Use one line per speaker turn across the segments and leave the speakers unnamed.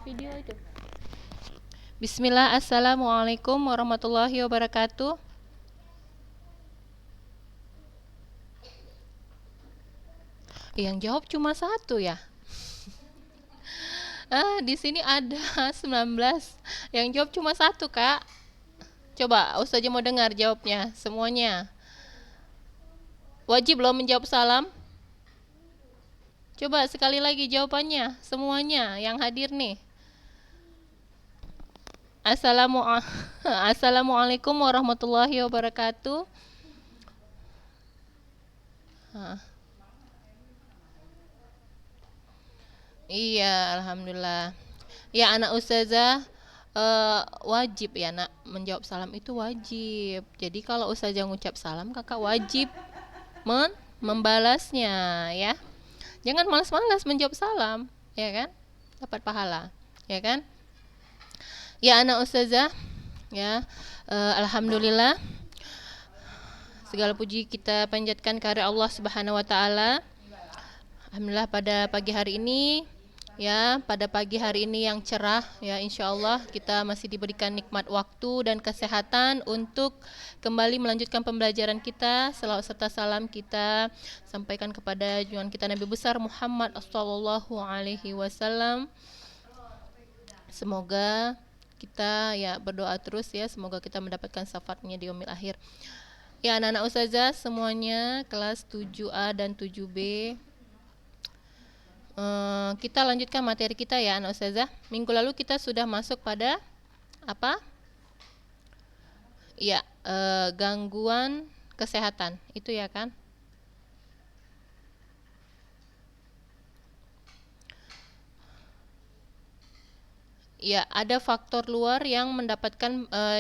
video itu. Bismillah, assalamualaikum warahmatullahi wabarakatuh. Yang jawab cuma satu ya. Di sini ada 19. Yang jawab cuma satu, Kak. Coba Ustazah mau dengar jawabnya semuanya. Wajib loh menjawab salam. Coba sekali lagi jawabannya semuanya yang hadir nih. Assalamualaikum warahmatullahi wabarakatuh. Iya, alhamdulillah. Ya, anak ustazah wajib ya nak, menjawab salam itu wajib. Jadi kalau ustazah ngucap salam, kakak wajib membalasnya ya. Jangan malas-malas menjawab salam, ya kan? Dapat pahala, ya kan? Ya anak ustazah, ya alhamdulillah. Segala puji kita panjatkan kepada Allah Subhanahu wa taala. Alhamdulillah pada pagi hari ini, ya pada pagi hari ini yang cerah, ya insyaallah kita masih diberikan nikmat waktu dan kesehatan untuk kembali melanjutkan pembelajaran kita. Selawat serta salam kita sampaikan kepada junjungan kita Nabi besar Muhammad sallallahu alaihi wasallam. Semoga kita ya berdoa terus ya, semoga kita mendapatkan syafaatnya di yaumil akhir. Ya anak-anak ustazah semuanya kelas 7A dan 7B. Kita lanjutkan materi kita ya anak ustazah. Minggu lalu kita sudah masuk pada apa? Ya, gangguan kesehatan. Itu ya kan? Ya, ada faktor luar yang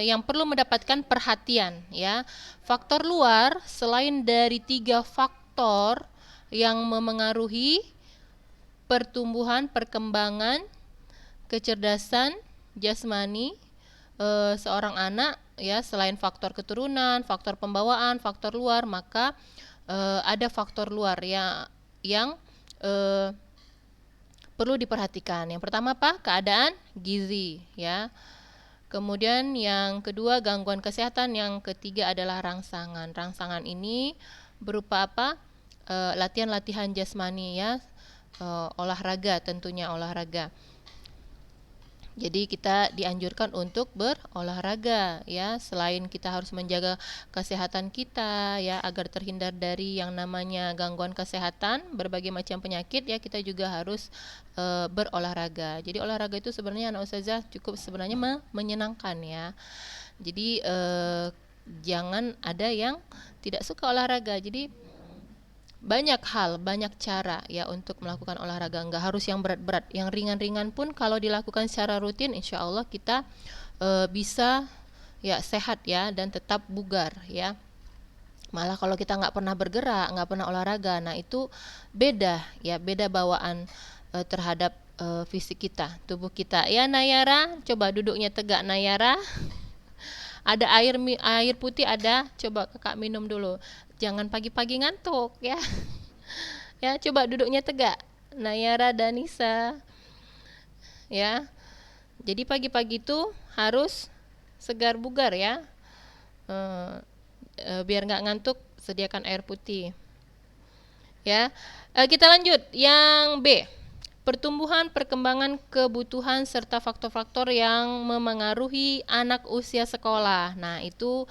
yang perlu mendapatkan perhatian ya. Faktor luar selain dari 3 faktor yang memengaruhi pertumbuhan, perkembangan, kecerdasan jasmani seorang anak ya, selain faktor keturunan, faktor pembawaan, faktor luar, maka ada faktor luar ya yang perlu diperhatikan. Yang pertama apa? Keadaan gizi ya. Kemudian yang kedua gangguan kesehatan, yang ketiga adalah rangsangan. Rangsangan ini berupa apa? Latihan-latihan jasmani ya. Olahraga, tentunya olahraga. Jadi kita dianjurkan untuk berolahraga ya, selain kita harus menjaga kesehatan kita ya agar terhindar dari yang namanya gangguan kesehatan, berbagai macam penyakit ya, kita juga harus berolahraga. Jadi olahraga itu sebenarnya anak ustazah cukup sebenarnya menyenangkan ya. Jadi jangan ada yang tidak suka olahraga. Jadi banyak hal, banyak cara ya untuk melakukan olahraga. Enggak harus yang berat-berat, yang ringan-ringan pun kalau dilakukan secara rutin, insya Allah kita bisa ya sehat ya dan tetap bugar ya. Malah kalau kita nggak pernah bergerak, nggak pernah olahraga, nah itu beda ya, beda bawaan terhadap fisik kita, tubuh kita. Ya Nayara, coba duduknya tegak Nayara. Ada air putih ada, coba kakak minum dulu. Jangan pagi-pagi ngantuk ya. Ya, coba duduknya tegak. Nayara Danisa. Ya. Jadi pagi-pagi itu harus segar bugar ya. Biar nggak ngantuk, sediakan air putih. Ya. Kita lanjut yang B. Pertumbuhan, perkembangan, kebutuhan, serta faktor-faktor yang memengaruhi anak usia sekolah. Nah, itu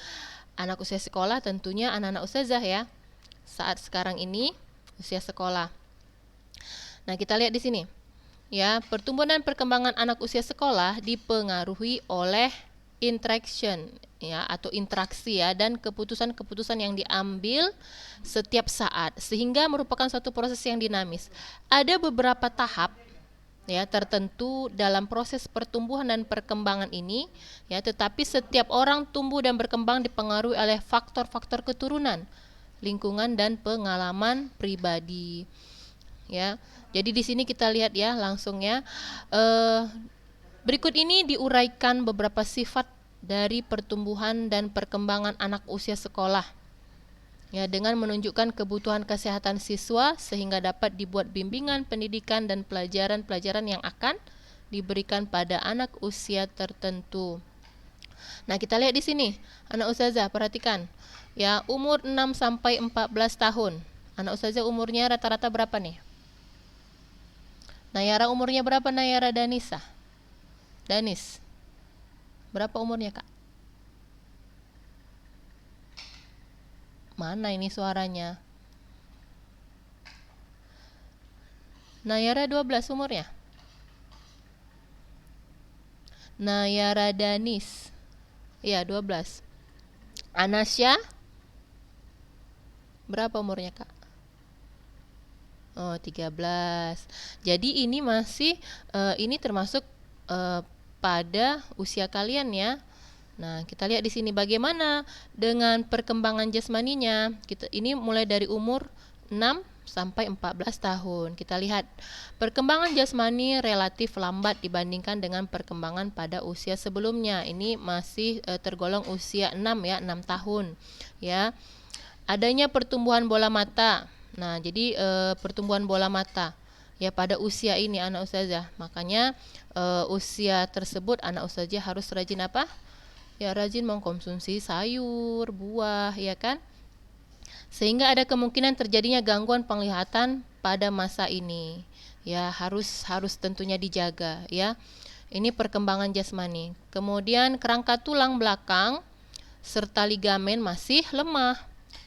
anak usia sekolah tentunya anak-anak ustazah ya. Saat sekarang ini usia sekolah. Nah, kita lihat di sini. Ya, pertumbuhan dan perkembangan anak usia sekolah dipengaruhi oleh interaction ya atau interaksi ya, dan keputusan-keputusan yang diambil setiap saat, sehingga merupakan suatu proses yang dinamis. Ada beberapa tahap ya tertentu dalam proses pertumbuhan dan perkembangan ini ya, tetapi setiap orang tumbuh dan berkembang dipengaruhi oleh faktor-faktor keturunan, lingkungan, dan pengalaman pribadi ya. Jadi di sini kita lihat ya langsung ya. Berikut ini diuraikan beberapa sifat dari pertumbuhan dan perkembangan anak usia sekolah ya, dengan menunjukkan kebutuhan kesehatan siswa sehingga dapat dibuat bimbingan, pendidikan, dan pelajaran-pelajaran yang akan diberikan pada anak usia tertentu. Nah, kita lihat di sini, anak ustazah perhatikan. Ya, umur 6 sampai 14 tahun. Anak ustazah umurnya rata-rata berapa nih? Nayara umurnya berapa, Nayara Danisa? Danis. Berapa umurnya, Kak? Mana ini suaranya? Nayara 12 umurnya. Nayara Danis. Iya, 12. Anasya berapa umurnya, Kak? Oh, 13. Jadi ini masih ini termasuk pada usia kalian ya. Nah, kita lihat di sini bagaimana dengan perkembangan jasmaninya. Ini mulai dari umur 6 sampai 14 tahun. Kita lihat perkembangan jasmani relatif lambat dibandingkan dengan perkembangan pada usia sebelumnya. Ini masih tergolong usia 6 ya, 6 tahun ya. Adanya pertumbuhan bola mata. Nah, jadi pertumbuhan bola mata ya pada usia ini anak ustazah. Makanya usia tersebut anak ustazah harus rajin apa? Ya, rajin mengkonsumsi sayur, buah, ya kan? Sehingga ada kemungkinan terjadinya gangguan penglihatan pada masa ini. Ya, harus tentunya dijaga ya. Ini perkembangan jasmani. Kemudian kerangka tulang belakang serta ligamen masih lemah,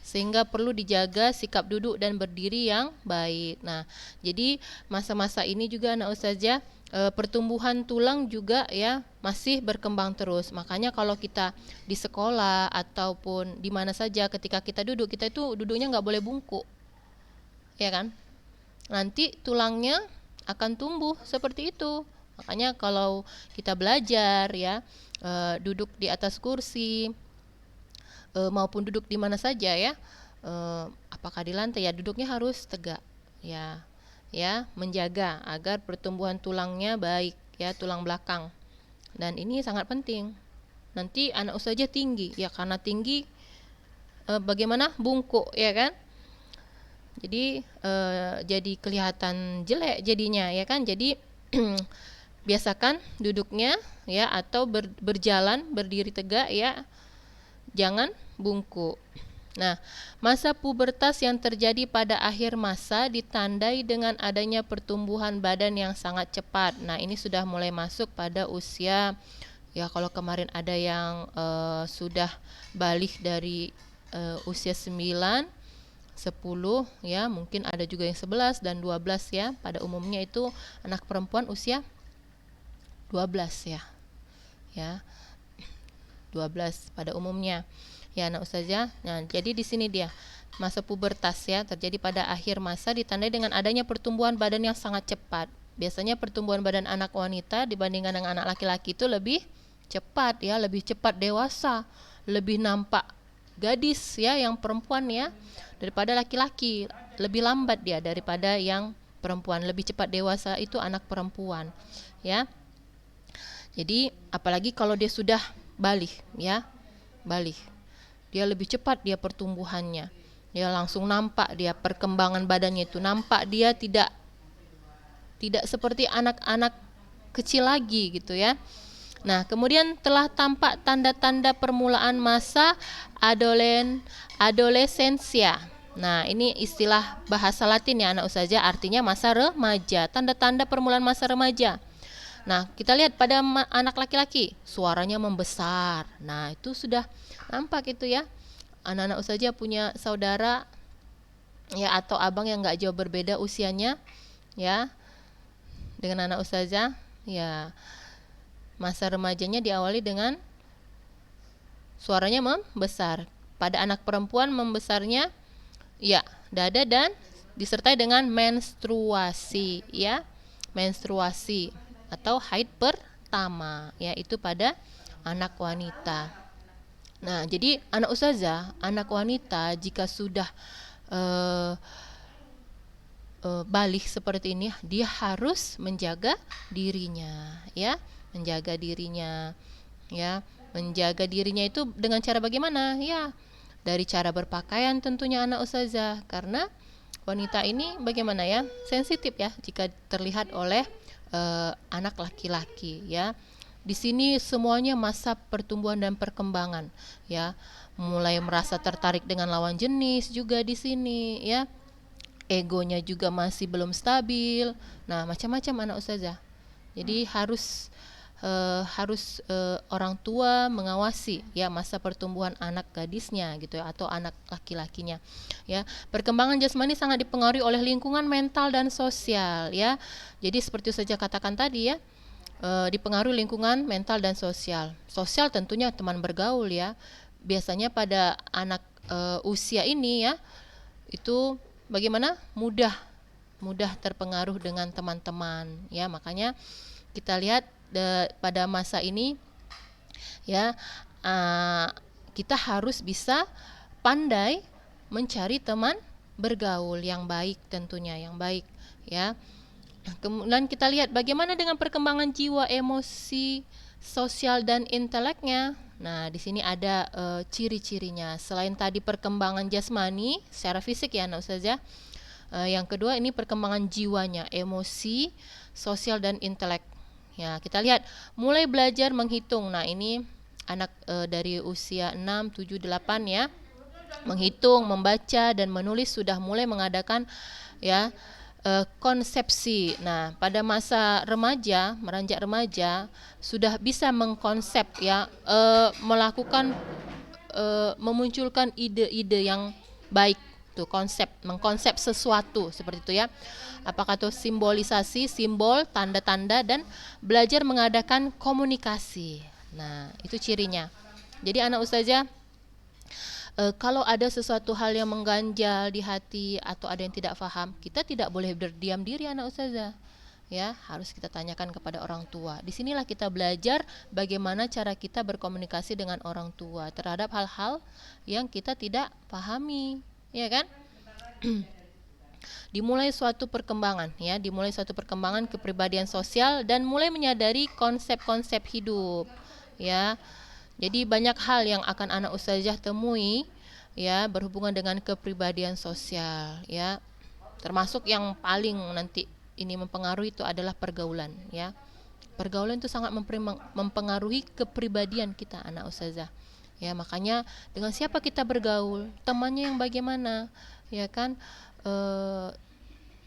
sehingga perlu dijaga sikap duduk dan berdiri yang baik. Nah, jadi masa-masa ini juga anak ustazah pertumbuhan tulang juga ya masih berkembang terus. Makanya kalau kita di sekolah ataupun di mana saja ketika kita duduk, kita itu duduknya nggak boleh bungkuk, ya kan? Nanti tulangnya akan tumbuh seperti itu. Makanya kalau kita belajar ya duduk di atas kursi maupun duduk di mana saja ya, apakah di lantai ya, duduknya harus tegak ya. Ya, menjaga agar pertumbuhan tulangnya baik ya, tulang belakang. Dan ini sangat penting. Nanti anak ustazah tinggi ya, karena tinggi bagaimana bungkuk ya kan? Jadi jadi kelihatan jelek jadinya ya kan. Jadi biasakan duduknya ya, atau berjalan berdiri tegak ya, jangan bungkuk. Nah, masa pubertas yang terjadi pada akhir masa ditandai dengan adanya pertumbuhan badan yang sangat cepat. Nah, ini sudah mulai masuk pada usia ya, kalau kemarin ada yang sudah balik dari usia 9, 10 ya, mungkin ada juga yang 11 dan 12 ya. Pada umumnya itu anak perempuan usia 12 ya. Ya. 12 pada umumnya. Ya, anak ustazah. Nah, jadi di sini dia masa pubertas ya, terjadi pada akhir masa ditandai dengan adanya pertumbuhan badan yang sangat cepat. Biasanya pertumbuhan badan anak wanita dibandingkan dengan anak laki-laki itu lebih cepat ya, lebih cepat dewasa, lebih nampak gadis ya yang perempuan ya daripada laki-laki, lebih lambat dia daripada yang perempuan, lebih cepat dewasa itu anak perempuan ya. Jadi apalagi kalau dia sudah balik ya, balik. Dia lebih cepat dia pertumbuhannya. Dia langsung nampak dia perkembangan badannya itu, nampak dia tidak seperti anak-anak kecil lagi gitu ya. Nah, kemudian telah tampak tanda-tanda permulaan masa adolescensia. Nah, ini istilah bahasa Latin ya anak ustazah, artinya masa remaja, tanda-tanda permulaan masa remaja. Nah, kita lihat pada anak laki-laki, suaranya membesar. Nah, itu sudah nampak itu ya. Anak-anak ustazah punya saudara ya atau abang yang nggak jauh berbeda usianya ya dengan anak ustazah ya. Masa remajanya diawali dengan suaranya membesar. Pada anak perempuan membesarnya ya dada dan disertai dengan menstruasi ya, menstruasi atau haid pertama ya, itu pada anak wanita. Nah, jadi anak ustazah, anak wanita jika sudah balik seperti ini, dia harus menjaga dirinya ya, menjaga dirinya ya. Menjaga dirinya itu dengan cara bagaimana ya, dari cara berpakaian tentunya anak ustazah, karena wanita ini bagaimana ya, sensitif ya jika terlihat oleh anak laki-laki ya. Di sini semuanya masa pertumbuhan dan perkembangan ya. Mulai merasa tertarik dengan lawan jenis juga di sini ya. Egonya juga masih belum stabil. Nah, macam-macam anak ustazah. Jadi harus orang tua mengawasi ya masa pertumbuhan anak gadisnya gitu ya, atau anak laki-lakinya ya. Perkembangan jasmani sangat dipengaruhi oleh lingkungan mental dan sosial ya. Jadi seperti saya katakan tadi ya, dipengaruhi lingkungan mental dan sosial. Sosial tentunya teman bergaul ya. Biasanya pada anak usia ini ya, itu bagaimana? Mudah terpengaruh dengan teman-teman ya. Makanya kita lihat pada masa ini ya, kita harus bisa pandai mencari teman bergaul yang baik, tentunya yang baik ya. Kemudian kita lihat bagaimana dengan perkembangan jiwa, emosi, sosial dan inteleknya. Nah, di sini ada ciri-cirinya. Selain tadi perkembangan jasmani secara fisik ya anak ustazah, yang kedua ini perkembangan jiwanya, emosi, sosial dan intelek. Ya, kita lihat mulai belajar menghitung. Nah, ini anak dari usia 6, 7, 8 ya. Menghitung, membaca dan menulis sudah mulai mengadakan ya konsepsi. Nah, pada masa remaja, meranjak remaja sudah bisa mengkonsep ya, melakukan memunculkan ide-ide yang baik tuh, mengkonsep sesuatu seperti itu ya. Apakah itu simbolisasi, simbol, tanda-tanda, dan belajar mengadakan komunikasi. Nah, itu cirinya. Jadi anak ustazah, kalau ada sesuatu hal yang mengganjal di hati atau ada yang tidak paham, kita tidak boleh berdiam diri anak ustazah. Ya, harus kita tanyakan kepada orang tua. Disinilah kita belajar bagaimana cara kita berkomunikasi dengan orang tua terhadap hal-hal yang kita tidak pahami, ya kan? Dimulai suatu perkembangan ya, dimulai suatu perkembangan kepribadian sosial dan mulai menyadari konsep-konsep hidup ya. Jadi banyak hal yang akan anak ustazah temui ya berhubungan dengan kepribadian sosial ya. Termasuk yang paling nanti ini mempengaruhi itu adalah pergaulan ya. Pergaulan itu sangat mempengaruhi kepribadian kita anak ustazah. Ya, makanya dengan siapa kita bergaul, temannya yang bagaimana, ya kan?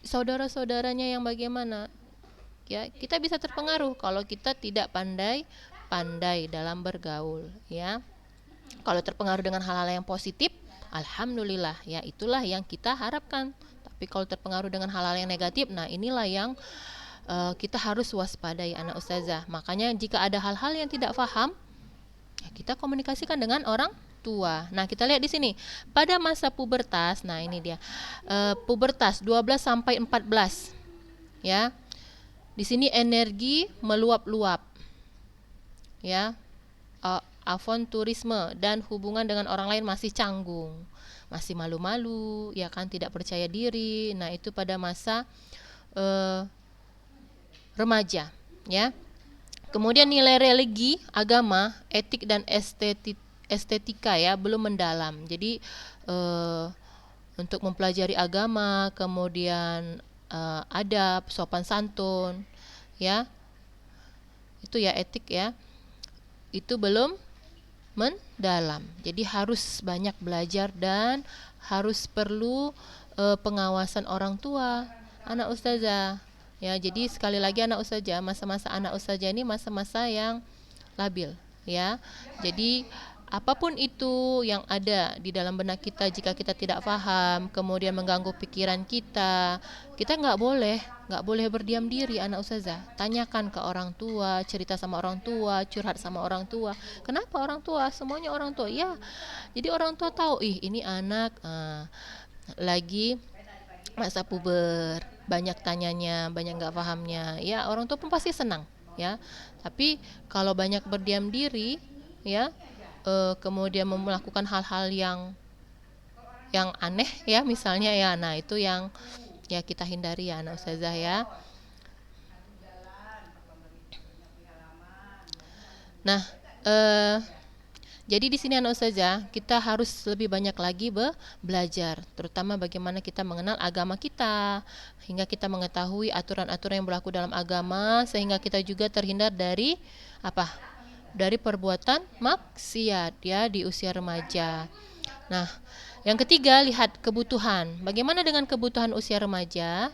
Saudara-saudaranya yang bagaimana, ya kita bisa terpengaruh kalau kita tidak pandai dalam bergaul ya. Kalau terpengaruh dengan hal-hal yang positif, alhamdulillah ya, itulah yang kita harapkan. Tapi kalau terpengaruh dengan hal-hal yang negatif, nah inilah yang kita harus waspadai anak ustazah. Makanya jika ada hal-hal yang tidak paham, ya kita komunikasikan dengan orang tua. Nah, kita lihat di sini pada masa pubertas. Nah, ini dia. Pubertas 12 sampai 14. Ya. Di sini energi meluap-luap. Ya. Avanturisme dan hubungan dengan orang lain masih canggung. Masih malu-malu, ya kan, tidak percaya diri. Nah, itu pada masa remaja, ya. Kemudian nilai religi, agama, etik dan estetika ya belum mendalam. Jadi untuk mempelajari agama, kemudian adab, sopan santun, ya, itu ya etik ya, itu belum mendalam. Jadi harus banyak belajar dan harus perlu pengawasan orang tua, anak ustazah. Ya, jadi sekali lagi anak ustazah, masa-masa anak ustazah ini masa-masa yang labil, ya. Jadi apapun itu yang ada di dalam benak kita, jika kita tidak paham, kemudian mengganggu pikiran kita, kita nggak boleh berdiam diri anak ustazah. Tanyakan ke orang tua, cerita sama orang tua, curhat sama orang tua. Kenapa orang tua? Semuanya orang tua. Ya, jadi orang tua tahu, ini anak lagi masa puber, banyak tanyanya, banyak nggak pahamnya, ya orang tua pun pasti senang ya. Tapi kalau banyak berdiam diri ya, kemudian melakukan hal-hal yang aneh ya misalnya ya, nah itu yang ya kita hindari ya anak ustazah ya. Nah, Jadi di sini anak ustazah, kita harus lebih banyak lagi belajar, terutama bagaimana kita mengenal agama kita, hingga kita mengetahui aturan-aturan yang berlaku dalam agama, sehingga kita juga terhindar dari apa? Dari perbuatan maksiat ya di usia remaja. Nah, yang ketiga, lihat kebutuhan. Bagaimana dengan kebutuhan usia remaja?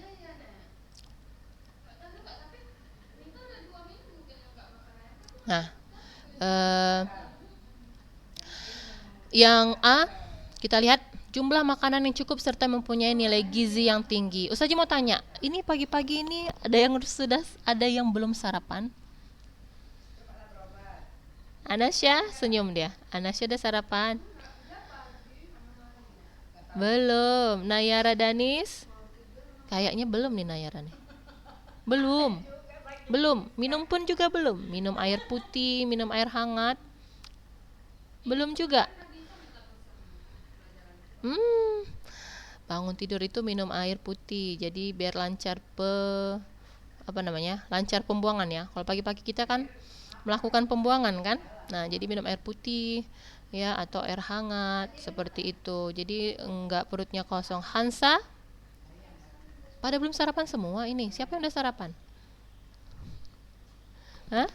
Nah, eh, yang A, kita lihat jumlah makanan yang cukup serta mempunyai nilai gizi yang tinggi. Ustaz mau tanya, ini pagi-pagi ini ada yang belum sarapan? Anasya senyum dia. Anasya udah sarapan? Belum. Nayara Danis? Kayaknya belum nih Nayara nih. Belum. Belum. Minum pun juga belum. Minum air putih, minum air hangat. Belum juga. Bangun tidur itu minum air putih. Jadi biar lancar lancar pembuangan ya. Kalau pagi-pagi kita kan melakukan pembuangan kan. Nah, jadi minum air putih ya atau air hangat seperti itu. Jadi enggak perutnya kosong. Hansa? Pada belum sarapan semua ini. Siapa yang udah sarapan? Hah?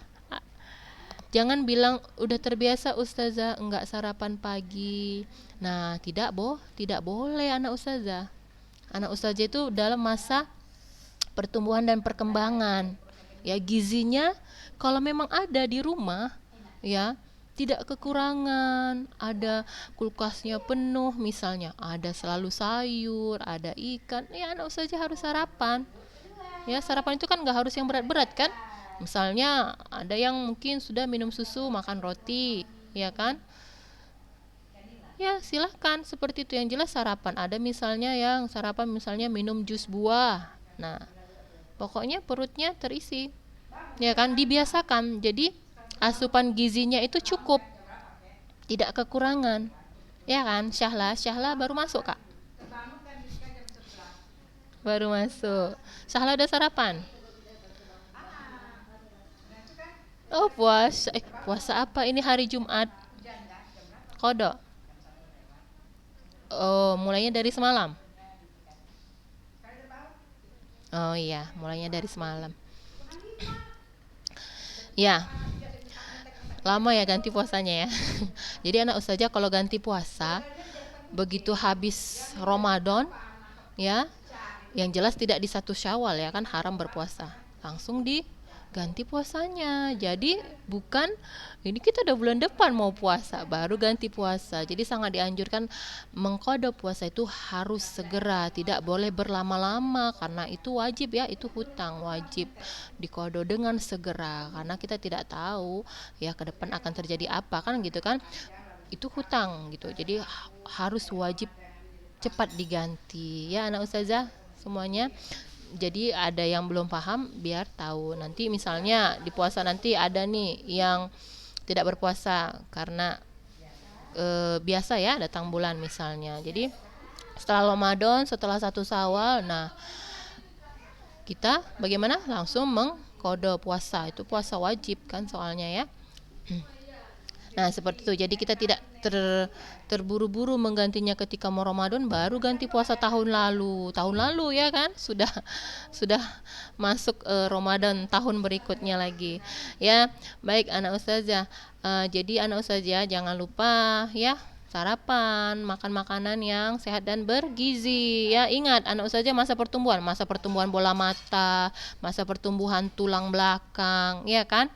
Jangan bilang udah terbiasa ustazah enggak sarapan pagi. Nah, tidak boleh anak ustazah. Anak ustazah itu dalam masa pertumbuhan dan perkembangan. Ya, gizinya kalau memang ada di rumah, ya, tidak kekurangan, ada kulkasnya penuh misalnya, ada selalu sayur, ada ikan, ya anak ustazah harus sarapan. Ya, sarapan itu kan nggak harus yang berat-berat kan? Misalnya ada yang mungkin sudah minum susu, makan roti, ya kan? Ya, silahkan seperti itu. Yang jelas sarapan. Ada misalnya yang sarapan misalnya minum jus buah. Nah, pokoknya perutnya terisi. Ya kan, dibiasakan. Jadi asupan gizinya itu cukup. Tidak kekurangan. Ya kan, Syahla baru masuk, Kak. Baru masuk. Syahla udah sarapan? Oh, puasa apa? Ini hari Jumat. Kodok. Oh, mulainya dari semalam. Oh iya, mulainya dari semalam. Ya, lama ya ganti puasanya ya. Jadi anak ustazah kalau ganti puasa, begitu habis Ramadan, ya, yang jelas tidak di 1 Syawal ya kan, haram berpuasa. Langsung diganti puasanya. Jadi bukan ini kita udah bulan depan mau puasa baru ganti puasa. Jadi sangat dianjurkan mengqada puasa itu harus segera, tidak boleh berlama-lama karena itu wajib ya, itu hutang wajib diqada dengan segera karena kita tidak tahu ya ke depan akan terjadi apa kan gitu kan. Itu hutang gitu. Jadi harus wajib cepat diganti ya anak ustazah semuanya. Jadi ada yang belum paham biar tahu. Nanti misalnya di puasa nanti ada nih yang tidak berpuasa karena biasa ya datang bulan misalnya. Jadi setelah Ramadan, setelah 1 Syawal, nah kita bagaimana? Langsung mengqada puasa. Itu puasa wajib kan soalnya ya. Nah, seperti itu. Jadi kita tidak terburu-buru menggantinya ketika mau Ramadan baru ganti puasa tahun lalu. Tahun lalu ya kan? Sudah masuk Ramadan tahun berikutnya lagi. Ya, baik anak ustazah. Jadi anak ustazah jangan lupa ya sarapan, makan makanan yang sehat dan bergizi. Ya, ingat anak ustazah masa pertumbuhan bola mata, masa pertumbuhan tulang belakang, ya kan?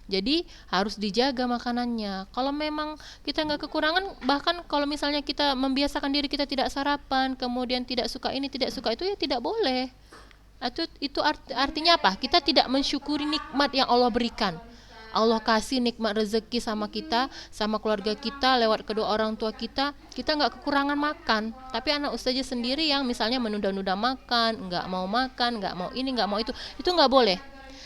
Jadi harus dijaga makanannya. Kalau memang kita nggak kekurangan, bahkan kalau misalnya kita membiasakan diri kita tidak sarapan, kemudian tidak suka ini, tidak suka itu, ya tidak boleh. Itu artinya apa? Kita tidak mensyukuri nikmat yang Allah berikan. Allah kasih nikmat rezeki sama kita, sama keluarga kita, lewat kedua orang tua kita nggak kekurangan makan. Tapi anak ustazah sendiri yang misalnya menunda-nunda makan, nggak mau ini, nggak mau itu nggak boleh.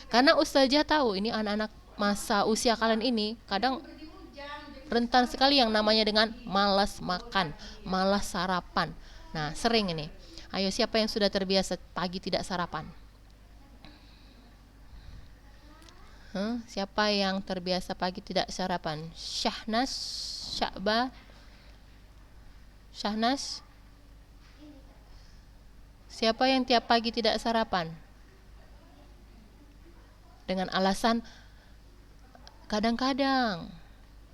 Karena ustazah tahu ini anak-anak masa usia kalian ini kadang rentan sekali yang namanya dengan malas makan, malas sarapan. Nah, sering ini. Ayo, siapa yang sudah terbiasa pagi tidak sarapan? Siapa yang terbiasa pagi tidak sarapan? Syahnas, Sya'ban, Syahnas? Siapa yang tiap pagi tidak sarapan? Dengan alasan kadang-kadang.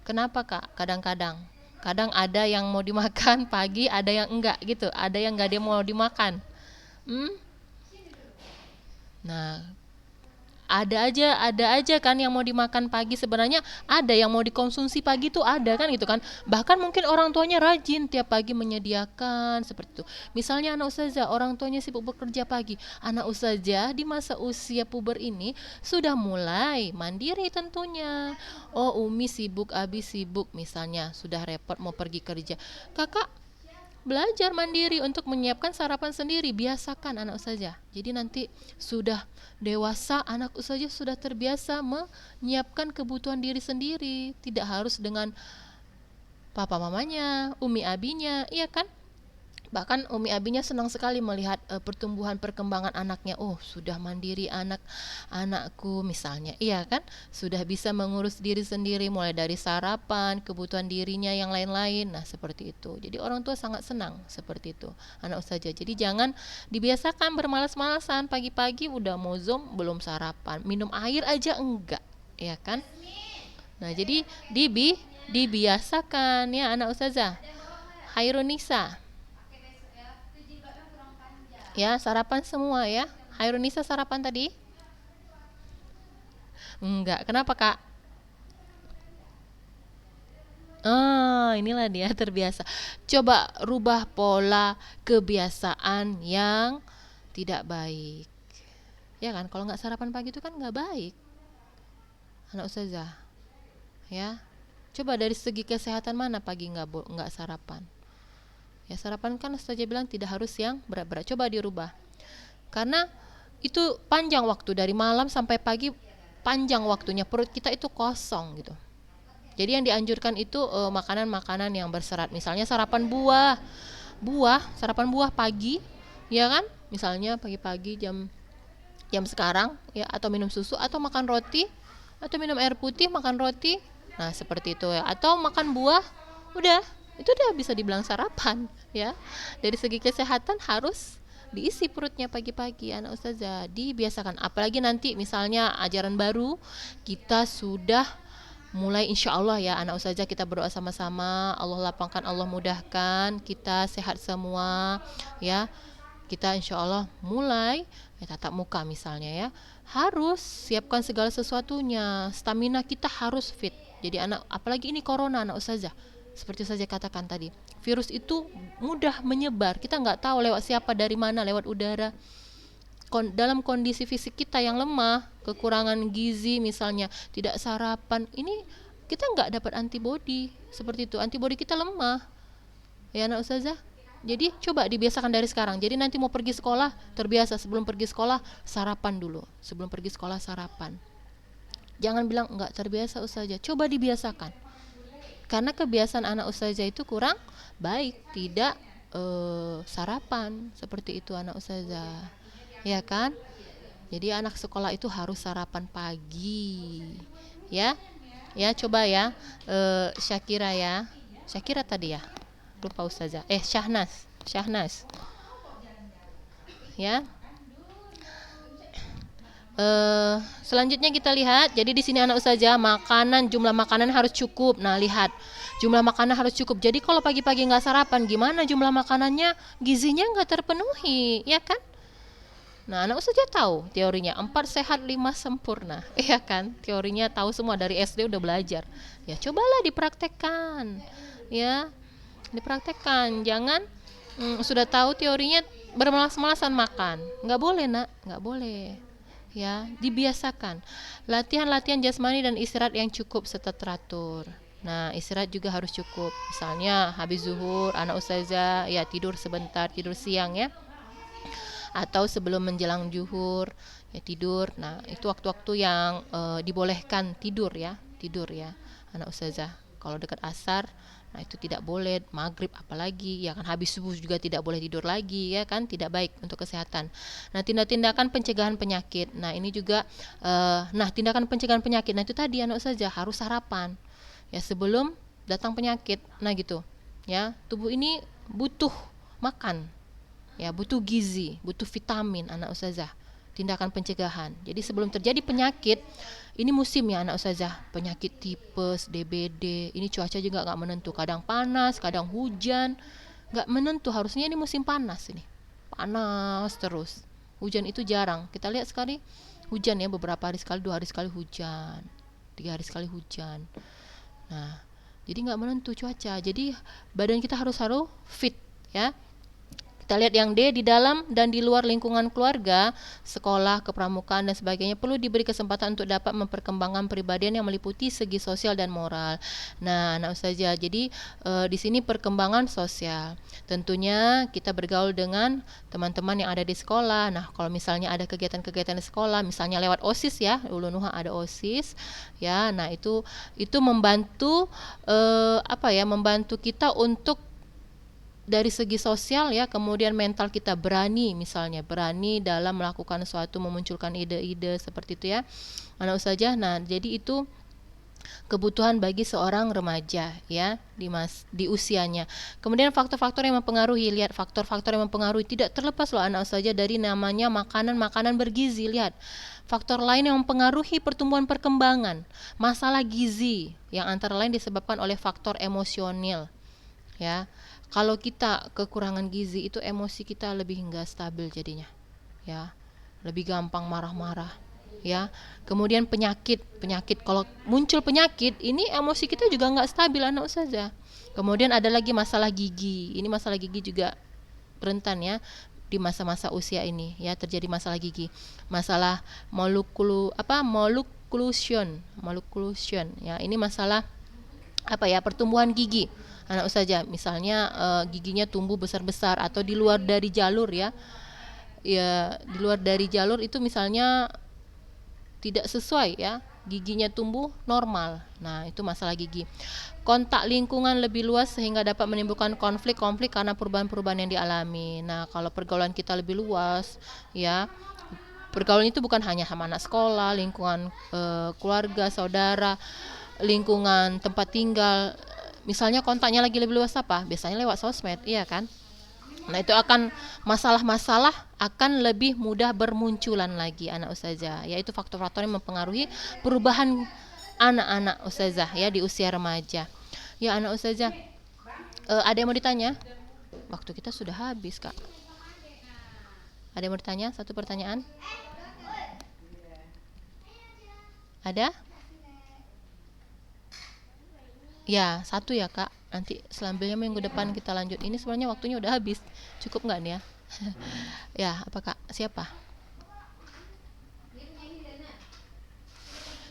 Kenapa Kak? Kadang-kadang. Kadang ada yang mau dimakan pagi, ada yang enggak gitu. Ada yang enggak dia mau dimakan. Nah, ada aja kan yang mau dimakan pagi. Sebenarnya ada yang mau dikonsumsi pagi tuh ada kan gitu kan. Bahkan mungkin orang tuanya rajin tiap pagi menyediakan seperti itu. Misalnya anak ustazah, orang tuanya sibuk bekerja pagi. Anak ustazah di masa usia puber ini sudah mulai mandiri tentunya. Oh, Umi sibuk, Abi sibuk misalnya, sudah repot mau pergi kerja. Kakak belajar mandiri untuk menyiapkan sarapan sendiri, biasakan anak ustazah. Jadi nanti sudah dewasa, anak ustazah sudah terbiasa menyiapkan kebutuhan diri sendiri, tidak harus dengan papa mamanya, umi abinya, iya kan? Bahkan umi abinya senang sekali melihat pertumbuhan perkembangan anaknya. Oh, sudah mandiri anakku misalnya. Iya kan? Sudah bisa mengurus diri sendiri mulai dari sarapan, kebutuhan dirinya yang lain-lain. Nah, seperti itu. Jadi orang tua sangat senang seperti itu. Anak ustazah. Jadi jangan dibiasakan bermalas-malasan pagi-pagi udah mau Zoom belum sarapan. Minum air aja enggak, ya kan? Nah, jadi dibiasakan ya anak ustazah. Hairunisa. Ya, sarapan semua ya. Hairunisa sarapan tadi? Enggak. Kenapa, Kak? Inilah dia terbiasa. Coba rubah pola kebiasaan yang tidak baik. Ya kan, kalau nggak sarapan pagi itu kan nggak baik. Anak ustazah. Ya. Coba dari segi kesehatan mana pagi nggak sarapan? Ya, sarapan kan ustazah bilang tidak harus yang berat-berat. Coba dirubah. Karena itu panjang waktu dari malam sampai pagi, panjang waktunya, perut kita itu kosong gitu. Jadi yang dianjurkan itu makanan-makanan yang berserat. Misalnya sarapan sarapan buah pagi, ya kan? Misalnya pagi-pagi jam sekarang ya, atau minum susu, atau makan roti, atau minum air putih, makan roti. Nah, seperti itu ya. Atau makan buah, udah, itu udah bisa dibilang sarapan ya. Dari segi kesehatan harus diisi perutnya pagi-pagi anak ustazah, dibiasakan. Apalagi nanti misalnya ajaran baru, kita sudah mulai insya Allah ya anak ustazah, kita berdoa sama-sama, Allah lapangkan, Allah mudahkan, kita sehat semua ya. Kita insya Allah mulai tatap muka misalnya ya, harus siapkan segala sesuatunya, stamina kita harus fit. Jadi apalagi ini corona anak ustazah, seperti saya katakan tadi, virus itu mudah menyebar, kita nggak tahu lewat siapa, dari mana, lewat udara. Dalam kondisi fisik kita yang lemah, kekurangan gizi misalnya, tidak sarapan, ini kita nggak dapat antibodi, seperti itu, antibodi kita lemah ya anak ustazah. Jadi coba dibiasakan dari sekarang. Jadi nanti mau pergi sekolah, terbiasa sebelum pergi sekolah sarapan dulu, sebelum pergi sekolah sarapan. Jangan bilang nggak terbiasa ustazah, coba dibiasakan. Karena kebiasaan anak ustazah itu kurang baik, tidak sarapan seperti itu anak ustazah, ya kan? Jadi anak sekolah itu harus sarapan pagi, ya, ya coba ya, Syakira ya, Syakira tadi ya, lupa ustazah, Syahnas, ya. Selanjutnya kita lihat, jadi di sini anak ustazah, jumlah makanan harus cukup. Nah, lihat, jumlah makanan harus cukup. Jadi kalau pagi-pagi nggak sarapan, gimana jumlah makanannya, gizinya nggak terpenuhi, ya kan? Nah, anak ustazah tahu teorinya 4 sehat 5 sempurna, ya kan? Teorinya tahu semua, dari SD udah belajar. Ya, cobalah dipraktekkan, ya, dipraktekkan. Jangan sudah tahu teorinya bermalas-malasan makan. Nggak boleh nak, nggak boleh. Ya, dibiasakan latihan jasmani dan istirahat yang cukup serta teratur. Nah, istirahat juga harus cukup. Misalnya habis zuhur anak ustazah ya tidur sebentar, tidur siang ya, atau sebelum menjelang zuhur ya tidur. Nah, itu waktu-waktu yang dibolehkan tidur ya anak ustazah. Kalau dekat asar, nah itu tidak boleh, maghrib apalagi, ya kan, habis subuh juga tidak boleh tidur lagi, ya kan, tidak baik untuk kesehatan. Nah, tindakan pencegahan penyakit, nah ini juga, tindakan pencegahan penyakit, nah itu tadi anak ustazah harus sarapan, ya sebelum datang penyakit. Nah gitu ya, tubuh ini butuh makan ya, butuh gizi, butuh vitamin anak ustazah. Tindakan pencegahan. Jadi sebelum terjadi penyakit, ini musim ya anak ustazah, penyakit tipes, DBD, ini cuaca juga nggak menentu, kadang panas, kadang hujan, nggak menentu. Harusnya ini musim panas, ini panas terus, hujan itu jarang. Kita lihat sekali hujan ya, beberapa hari sekali, 2 hari sekali hujan, 3 hari sekali hujan. Nah jadi nggak menentu cuaca, jadi badan kita harus fit ya. Kita lihat yang D, di dalam dan di luar lingkungan keluarga, sekolah, kepramukaan dan sebagainya perlu diberi kesempatan untuk dapat memperkembangkan pribadian yang meliputi segi sosial dan moral. Nah, anak ustazah, jadi di sini perkembangan sosial. Tentunya kita bergaul dengan teman-teman yang ada di sekolah. Nah, kalau misalnya ada kegiatan-kegiatan di sekolah, misalnya lewat OSIS ya, Ulu Nuha ada OSIS ya. Nah, itu membantu membantu kita untuk dari segi sosial ya, kemudian mental kita berani, misalnya berani dalam melakukan sesuatu, memunculkan ide-ide seperti itu ya anak ustazah. Nah jadi itu kebutuhan bagi seorang remaja ya di usianya. Kemudian faktor-faktor yang mempengaruhi, lihat faktor-faktor yang mempengaruhi tidak terlepas loh anak ustazah dari namanya makanan bergizi. Lihat faktor lain yang mempengaruhi pertumbuhan perkembangan, masalah gizi yang antara lain disebabkan oleh faktor emosional ya. Kalau kita kekurangan gizi itu emosi kita lebih enggak stabil jadinya ya, lebih gampang marah-marah ya. Kemudian penyakit, kalau muncul penyakit ini emosi kita juga enggak stabil anak ustazah. Kemudian ada lagi masalah gigi, ini masalah gigi juga rentan ya di masa-masa usia ini ya, terjadi masalah gigi, masalah malnutrition ya, ini masalah pertumbuhan gigi anak ustazah. Misalnya giginya tumbuh besar-besar atau di luar dari jalur ya, di luar dari jalur itu misalnya tidak sesuai ya, giginya tumbuh normal. Nah itu masalah gigi. Kontak lingkungan lebih luas sehingga dapat menimbulkan konflik-konflik karena perubahan-perubahan yang dialami. Nah kalau pergaulan kita lebih luas ya, pergaulan itu bukan hanya sama anak sekolah, lingkungan keluarga, saudara, lingkungan tempat tinggal. Misalnya kontaknya lagi lebih luas biasanya lewat sosmed, iya kan. Nah itu akan masalah-masalah akan lebih mudah bermunculan lagi anak ustazah, yaitu faktor-faktor yang mempengaruhi perubahan anak-anak ustazah ya di usia remaja ya anak ustazah. Ada yang mau ditanya? Waktu kita sudah habis kak. Ada yang mau ditanya? Satu pertanyaan ada? Ya, satu ya kak. Nanti selanjutnya minggu depan kita lanjut. Ini sebenarnya waktunya udah habis. Cukup nggak nih ya? Ya, apa kak? Siapa?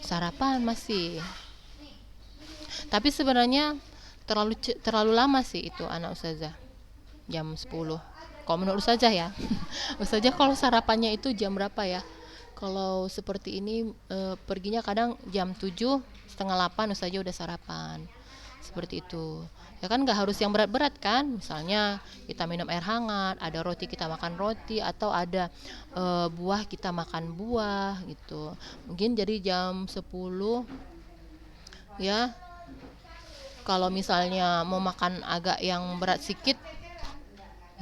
Sarapan masih. Tapi sebenarnya terlalu lama sih itu anak ustazah. Jam 10. Kalau menurut ustazah ya. Ustazah kalau sarapannya itu jam berapa ya? Kalau seperti ini perginya kadang jam 7, setengah 8 ustazah udah sarapan. Seperti itu ya kan, nggak harus yang berat-berat kan, misalnya kita minum air hangat, ada roti kita makan roti, atau ada buah kita makan buah gitu. Mungkin jadi jam 10 ya. Kalau misalnya mau makan agak yang berat sedikit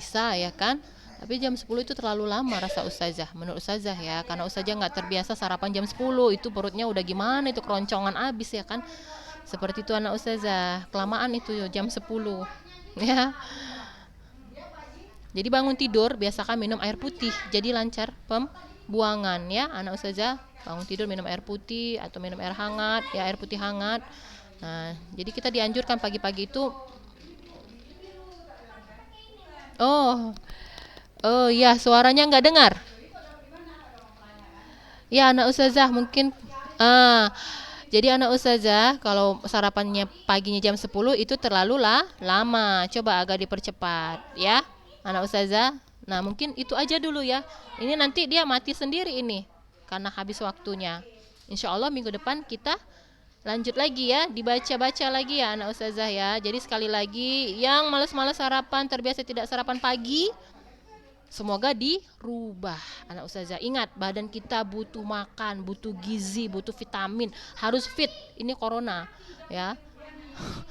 bisa ya kan, tapi jam 10 itu terlalu lama rasa ustazah, menurut ustazah ya, karena ustazah nggak terbiasa sarapan jam 10, itu perutnya udah gimana itu, keroncongan abis ya kan. Seperti itu anak ustazah, kelamaan itu jam 10 ya. Jadi bangun tidur biasakan minum air putih, jadi lancar pembuangan ya anak ustazah. Bangun tidur minum air putih atau minum air hangat ya, air putih hangat. Nah jadi kita dianjurkan pagi-pagi itu. Oh ya, suaranya nggak dengar ya anak ustazah mungkin. Jadi anak ustazah kalau sarapannya paginya jam 10 itu terlalu lama. Coba agak dipercepat ya anak ustazah. Nah mungkin itu aja dulu ya. Ini nanti dia mati sendiri ini karena habis waktunya. Insya Allah minggu depan kita lanjut lagi ya, dibaca-baca lagi ya anak ustazah ya. Jadi sekali lagi yang malas-malas sarapan, terbiasa tidak sarapan pagi, semoga dirubah anak ustazah. Ingat, badan kita butuh makan, butuh gizi, butuh vitamin, harus fit. Ini corona ya.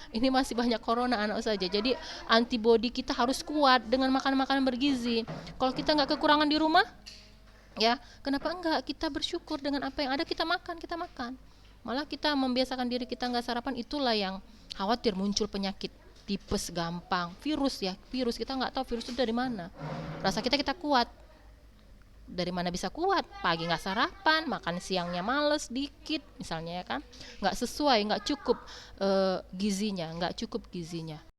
Ini masih banyak corona anak saja. Jadi antibodi kita harus kuat dengan makanan-makanan bergizi. Kalau kita nggak kekurangan di rumah, ya kenapa enggak kita bersyukur dengan apa yang ada, kita makan, malah kita membiasakan diri kita nggak sarapan. Itulah yang khawatir muncul penyakit tipes gampang, virus, ya virus, kita nggak tahu virus itu dari mana. Rasa kita kuat, dari mana bisa kuat? Pagi nggak sarapan, makan siangnya males dikit misalnya, ya kan, nggak sesuai, nggak cukup gizinya,